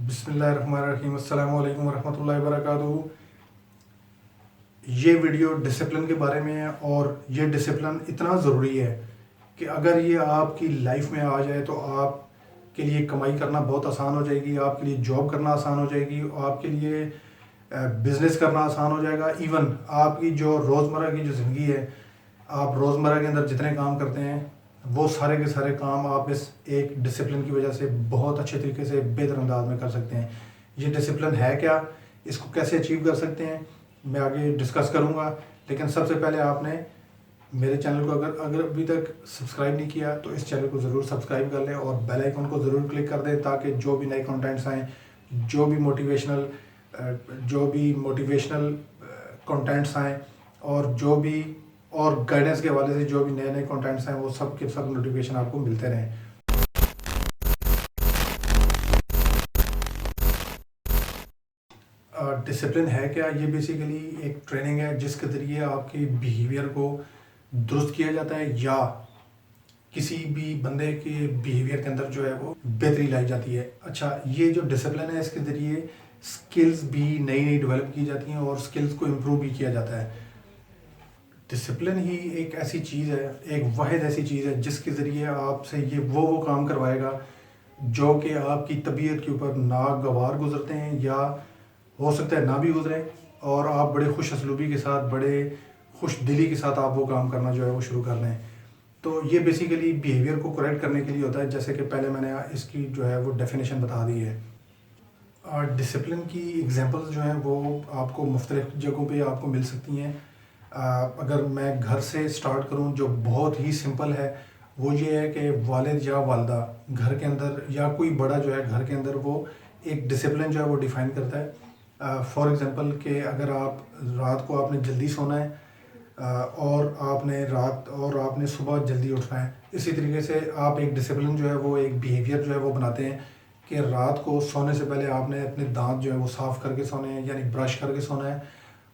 बिस्मिल्लाहिर्रहमानिर्रहीम, अस्सलाम वालेकुम वरहमतुल्लाहि वबरकातुहू। ये वीडियो डिसिप्लिन के बारे में है और ये डिसिप्लिन इतना ज़रूरी है कि अगर ये आपकी लाइफ में आ जाए तो आपके लिए कमाई करना बहुत आसान हो जाएगी, आपके लिए जॉब करना आसान हो जाएगी, आपके लिए बिज़नेस करना आसान हो जाएगा। इवन आपकी जो रोज़मर्रा की जो ज़िंदगी है, आप रोज़मर्रा के अंदर जितने काम करते हैं वो सारे के सारे काम आप इस एक डिसिप्लिन की वजह से बहुत अच्छे तरीके से बेहतर अंदाज में कर सकते हैं। ये डिसिप्लिन है क्या, इसको कैसे अचीव कर सकते हैं, मैं आगे डिस्कस करूंगा। लेकिन सबसे पहले आपने मेरे चैनल को अगर अगर अभी तक सब्सक्राइब नहीं किया तो इस चैनल को ज़रूर सब्सक्राइब कर लें और बेल आइकन को ज़रूर क्लिक कर दें, ताकि जो भी नए कंटेंट्स आएँ, जो भी मोटिवेशनल कंटेंट्स आएँ और गाइडेंस के हवाले से जो भी नए नए कंटेंट्स हैं वो सब के सब नोटिफिकेशन आपको मिलते रहें। डिसिप्लिन है क्या? ये बेसिकली एक ट्रेनिंग है जिसके ज़रिए आपके बिहेवियर को दुरुस्त किया जाता है, या किसी भी बंदे के बिहेवियर के अंदर जो है वो बेहतरी लाई जाती है। अच्छा, ये जो डिसिप्लिन है इसके ज़रिए स्किल्स भी नई नई डेवलप की जाती हैं और स्किल्स को इम्प्रूव भी किया जाता है। डिसिप्लिन ही एक ऐसी चीज़ है, एक वाहिद ऐसी चीज़ है जिसके ज़रिए आपसे ये वो काम करवाएगा जो कि आपकी तबीयत के ऊपर नागवार गुजरते हैं, या हो सकता है ना भी गुजरें, और आप बड़े खुश असलूबी के साथ, बड़े खुश दिली के साथ आप वो काम करना जो है वो शुरू कर लें। तो ये बेसिकली बिहेवियर को करेक्ट करने के लिए होता है, जैसे कि पहले मैंने इसकी जो है वो डेफिनेशन बता दी है। डिसिप्लिन की एग्जांपल्स जो हैं वो आपको मुख्तलिफ जगहों पे आपको मिल सकती हैं। अगर मैं घर से स्टार्ट करूं, जो बहुत ही सिंपल है, वो ये है कि वालिद या वालदा घर के अंदर, या कोई बड़ा जो है घर के अंदर, वो एक डिसिप्लिन जो है वो डिफ़ाइन करता है। फॉर एग्ज़ाम्पल कि अगर आप रात को आपने जल्दी सोना है और आपने सुबह जल्दी उठना है, इसी तरीके से आप एक डिसिप्लिन जो है वो एक बिहेवियर जो है वो बनाते हैं कि रात को सोने से पहले आपने अपने दांत जो है वो साफ़ करके सोने हैं, यानी ब्रश करके सोना है।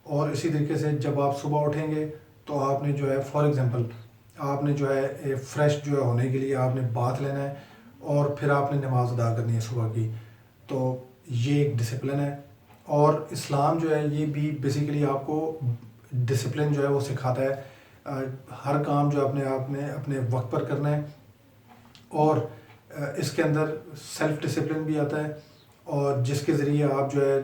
और इसी तरीके से जब आप सुबह उठेंगे तो आपने जो है फॉर एग्ज़ाम्पल आपने जो है फ्रेश जो है होने के लिए आपने बाथ लेना है और फिर आपने नमाज़ अदा करनी है सुबह की। तो ये एक डिसिप्लिन है। और इस्लाम जो है ये भी बेसिकली आपको डिसिप्लिन जो है वो सिखाता है। हर काम जो आपने अपने वक्त पर करना है, और इसके अंदर सेल्फ डिसिप्लिन भी आता है, और जिसके ज़रिए आप जो है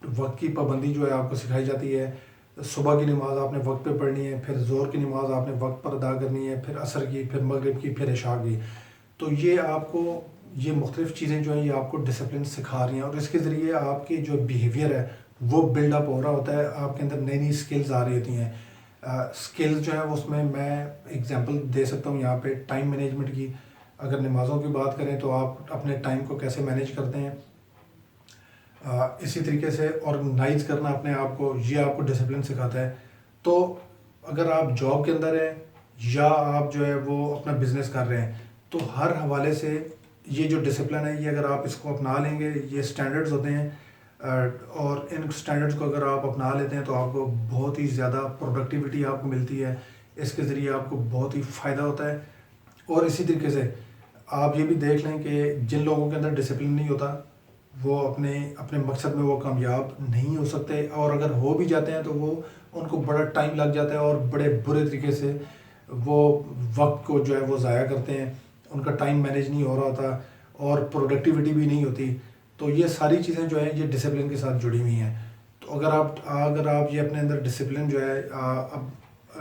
वक्त की पाबंदी जो है आपको सिखाई जाती है। सुबह की नमाज़ आपने वक्त पे पढ़नी है, फिर ज़ोहर की नमाज़ आपने वक्त पर अदा करनी है, फिर असर की, फिर मगरिब की, फिर इशा की। तो ये मुख्तलिफ़ चीज़ें जो हैं ये आपको डिसिप्लिन सिखा रही हैं, और इसके ज़रिए आपकी जो बिहेवियर है वो बिल्डअप हो रहा होता है, आपके अंदर नई नई स्किल्स आ रही होती हैं। स्किल्स जो है उसमें मैं एग्जांपल दे सकता हूँ यहाँ पे टाइम मैनेजमेंट की। अगर नमाज़ों की बात करें तो आप अपने टाइम को कैसे मैनेज करते हैं, इसी तरीके से ऑर्गेनाइज करना अपने आप को, ये आपको डिसिप्लिन सिखाता है। तो अगर आप जॉब के अंदर हैं या आप जो है वो अपना बिज़नेस कर रहे हैं, तो हर हवाले से ये जो डिसिप्लिन है ये अगर आप इसको अपना लेंगे, ये स्टैंडर्ड्स होते हैं, और इन स्टैंडर्ड्स को अगर आप अपना लेते हैं तो आपको बहुत ही ज़्यादा प्रोडक्टिविटी आपको मिलती है। इसके ज़रिए आपको बहुत ही फ़ायदा होता है। और इसी तरीके से आप ये भी देख लें कि जिन लोगों के अंदर डिसिप्लिन नहीं होता वो अपने अपने मकसद में वो कामयाब नहीं हो सकते, और अगर हो भी जाते हैं तो वो उनको बड़ा टाइम लग जाता है और बड़े बुरे तरीके से वो वक्त को जो है वो ज़ाया करते हैं, उनका टाइम मैनेज नहीं हो रहा होता और प्रोडक्टिविटी भी नहीं होती। तो ये सारी चीज़ें जो है ये डिसिप्लिन के साथ जुड़ी हुई हैं। तो अगर आप ये अपने अंदर डिसिप्लिन जो है अब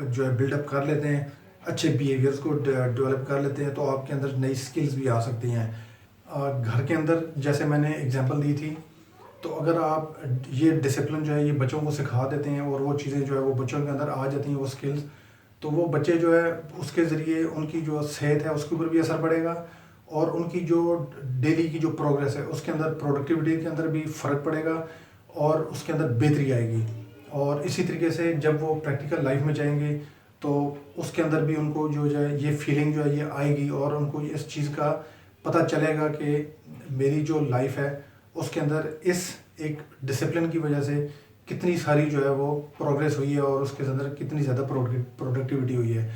जो है बिल्डअप कर लेते हैं, अच्छे बिहेवियर्स को डेवलप कर लेते हैं, तो आपके अंदर नई स्किल्स भी आ सकती हैं। घर के अंदर जैसे मैंने एग्जांपल दी थी, तो अगर आप ये डिसिप्लिन जो है ये बच्चों को सिखा देते हैं और वो चीज़ें जो है वो बच्चों के अंदर आ जाती हैं वो स्किल्स, तो वो बच्चे जो है उसके ज़रिए उनकी जो सेहत है उसके ऊपर भी असर पड़ेगा, और उनकी जो डेली की जो प्रोग्रेस है उसके अंदर, प्रोडक्टिविटी के अंदर भी फ़र्क पड़ेगा और उसके अंदर बेहतरी आएगी। और इसी तरीके से जब वो प्रैक्टिकल लाइफ में जाएंगे तो उसके अंदर भी उनको जो है ये फीलिंग जो है ये आएगी, और उनको इस चीज़ का पता चलेगा कि मेरी जो लाइफ है उसके अंदर इस एक डिसिप्लिन की वजह से कितनी सारी जो है वो प्रोग्रेस हुई है और उसके अंदर कितनी ज़्यादा प्रोडक्टिविटी हुई है।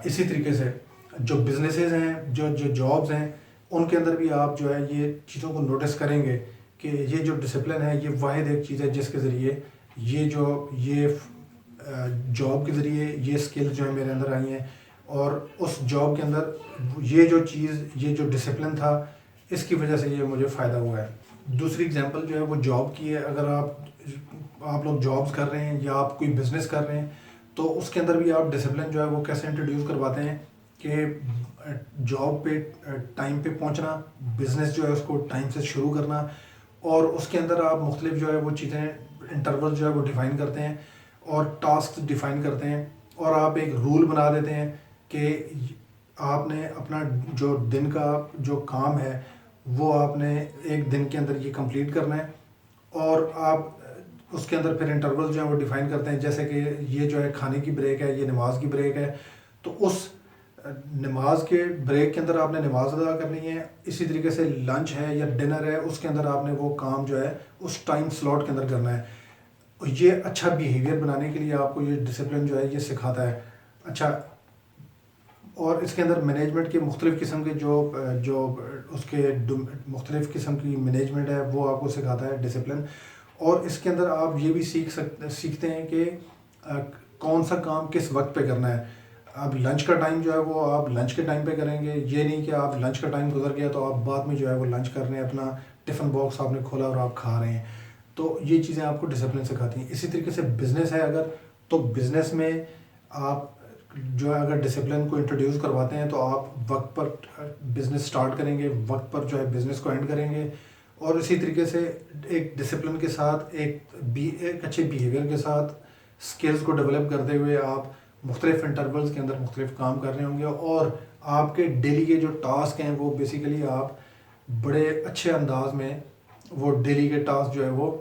इसी तरीके से जो बिजनेसेस हैं, जो जो जॉब्स हैं, उनके अंदर भी आप जो है ये चीज़ों को नोटिस करेंगे کہ یہ جو ڈسپلن ہے یہ واحد ایک چیز ہے جس کے ذریعے یہ جاب کے ذریعے یہ سکل جو ہے میرے اندر آئی ہیں، اور اس جاب کے اندر یہ جو ڈسپلن تھا اس کی وجہ سے یہ مجھے فائدہ ہوا ہے۔ دوسری اگزامپل جو ہے وہ جاب کی ہے۔ اگر آپ لوگ جابز کر رہے ہیں یا آپ کوئی بزنس کر رہے ہیں تو اس کے اندر بھی آپ ڈسپلن جو ہے وہ کیسے انٹروڈیوس کرواتے ہیں کہ جاب پہ ٹائم پہ پہنچنا، بزنس جو ہے اس کو ٹائم سے شروع کرنا، اور اس کے اندر آپ مختلف جو ہے وہ چیزیں انٹرول جو ہے وہ ڈیفائن کرتے ہیں اور ٹاسک ڈیفائن کرتے ہیں، اور آپ ایک رول بنا دیتے ہیں کہ آپ نے اپنا جو دن کا جو کام ہے وہ آپ نے ایک دن کے اندر یہ کمپلیٹ کرنا ہے، اور آپ اس کے اندر پھر انٹرول جو ہے وہ ڈیفائن کرتے ہیں، جیسے کہ یہ جو ہے کھانے کی بریک ہے، یہ نماز کی بریک ہے، تو اس نماز کے بریک کے اندر آپ نے نماز ادا کرنی ہے۔ اسی طریقے سے لنچ ہے یا ڈنر ہے، اس کے اندر آپ نے وہ کام جو ہے اس ٹائم سلاٹ کے اندر کرنا ہے۔ یہ اچھا بیہیویئر بنانے کے لیے آپ کو یہ ڈسپلن جو ہے یہ سکھاتا ہے۔ اچھا، اور اس کے اندر مینجمنٹ کے مختلف قسم کے جو اس کے مختلف قسم کی مینجمنٹ ہے وہ آپ کو سکھاتا ہے ڈسپلن، اور اس کے اندر آپ یہ بھی سیکھتے ہیں کہ کون سا کام کس وقت پہ کرنا ہے۔ اب لنچ کا ٹائم جو ہے وہ آپ لنچ کے ٹائم پہ کریں گے، یہ نہیں کہ آپ لنچ کا ٹائم گزر گیا تو آپ بعد میں جو ہے وہ لنچ کر رہے ہیں، اپنا ٹفن باکس آپ نے کھولا اور آپ کھا رہے ہیں، تو یہ چیزیں آپ کو ڈسپلن سکھاتی ہیں۔ اسی طریقے سے بزنس ہے اگر، تو بزنس میں آپ جو ہے اگر ڈسپلن کو انٹروڈیوس کرواتے ہیں تو آپ وقت پر بزنس سٹارٹ کریں گے، وقت پر جو ہے بزنس کو اینڈ کریں گے، اور اسی طریقے سے ایک ڈسپلن کے ساتھ ایک اچھے بیہیویئر کے ساتھ سکلز کو ڈیولپ کرتے ہوئے آپ مختلف انٹرولز کے اندر مختلف کام کر رہے ہوں گے، اور آپ کے ڈیلی کے جو ٹاسک ہیں وہ بیسیکلی آپ بڑے اچھے انداز میں وہ ڈیلی کے ٹاسک جو ہے وہ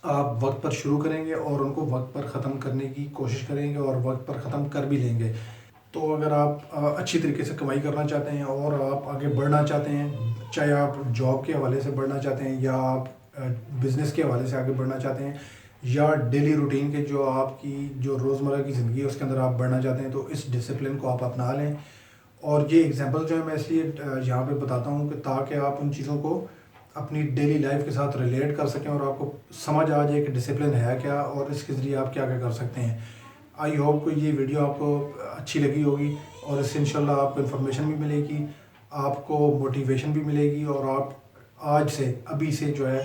آپ وقت پر شروع کریں گے اور ان کو وقت پر ختم کرنے کی کوشش کریں گے اور وقت پر ختم کر بھی لیں گے۔ تو اگر آپ اچھی طریقے سے کمائی کرنا چاہتے ہیں اور آپ آگے بڑھنا چاہتے ہیں، چاہے آپ جاب کے حوالے سے بڑھنا چاہتے ہیں یا آپ بزنس کے حوالے سے آگے بڑھنا چاہتے ہیں، یا ڈیلی روٹین کے جو آپ کی جو روزمرہ کی زندگی ہے اس کے اندر آپ بڑھنا چاہتے ہیں، تو اس ڈسپلن کو آپ اپنا لیں۔ اور یہ ایگزامپل جو ہے میں اس لیے یہاں پہ بتاتا ہوں کہ تاکہ آپ ان چیزوں کو اپنی ڈیلی لائف کے ساتھ ریلیٹ کر سکیں اور آپ کو سمجھ آ جائے کہ ڈسپلن ہے کیا اور اس کے ذریعے آپ کیا کیا کر سکتے ہیں۔ آئی ہوپ کہ یہ ویڈیو آپ کو اچھی لگی ہوگی، اور اس سے انشاءاللہ آپ کو انفارمیشن بھی ملے گی، آپ کو موٹیویشن بھی ملے گی، اور آپ آج سے ابھی سے جو ہے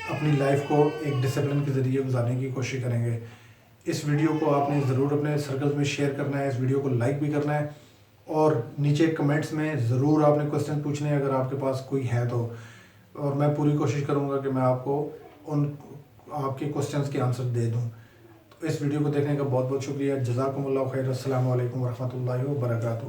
اپنی لائف کو ایک ڈسپلن کے ذریعے گزارنے کی کوشش کریں گے۔ اس ویڈیو کو آپ نے ضرور اپنے سرکلز میں شیئر کرنا ہے، اس ویڈیو کو لائک بھی کرنا ہے، اور نیچے کمنٹس میں ضرور آپ نے کوسچن پوچھنے ہیں اگر آپ کے پاس کوئی ہے تو، اور میں پوری کوشش کروں گا کہ میں آپ کو آپ کے کوسچنز کے آنسر دے دوں۔ تو اس ویڈیو کو دیکھنے کا بہت بہت شکریہ۔ جزاکم اللہ خیر۔ السلام علیکم ورحمۃ اللہ وبرکاتہ۔